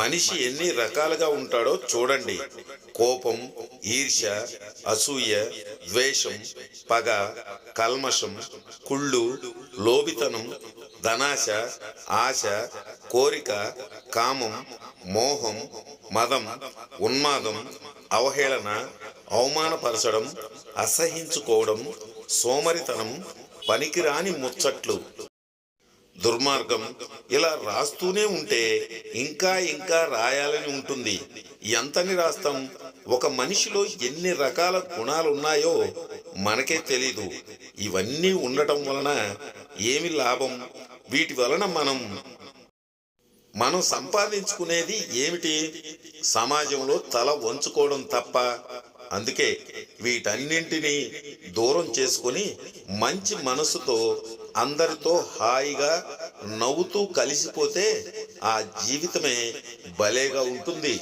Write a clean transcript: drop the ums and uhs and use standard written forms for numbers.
మనిషి ఎన్ని రకాలుగా ఉంటాడో చూడండి. కోపం, ఈర్ష్య, అసూయ, ద్వేషం, పగ, కల్మషం, కుళ్ళు, లోభితనం, ధనాశ, ఆశ, కోరిక, కామం, మోహం, మదం, ఉన్మాదం, అవహేళన, అవమానపరచడం, అసహించుకోవడం, సోమరితనం, పనికిరాని ముచ్చట్లు, దుర్మార్గం. ఇలా రాస్తూనే ఉంటే ఇంకా ఇంకా రాయాలని ఉంటుంది. ఎంతని రాస్తాం? ఒక మనిషిలో ఎన్ని రకాల గుణాలు ఉన్నాయో మనకే తెలీదు. ఇవన్నీ ఉండటం వలన ఏమి లాభం? వీటి వలన మనం సంపాదించుకునేది ఏమిటి? సమాజంలో తల వంచుకోవడం తప్ప. అందుకే వీటన్నింటినీ దూరం చేసుకొని మంచి మనసుతో అందరితో హాయిగా నవ్వుతూ కలిసిపోతే ఆ జీవితమే భలేగా ఉంటుంది.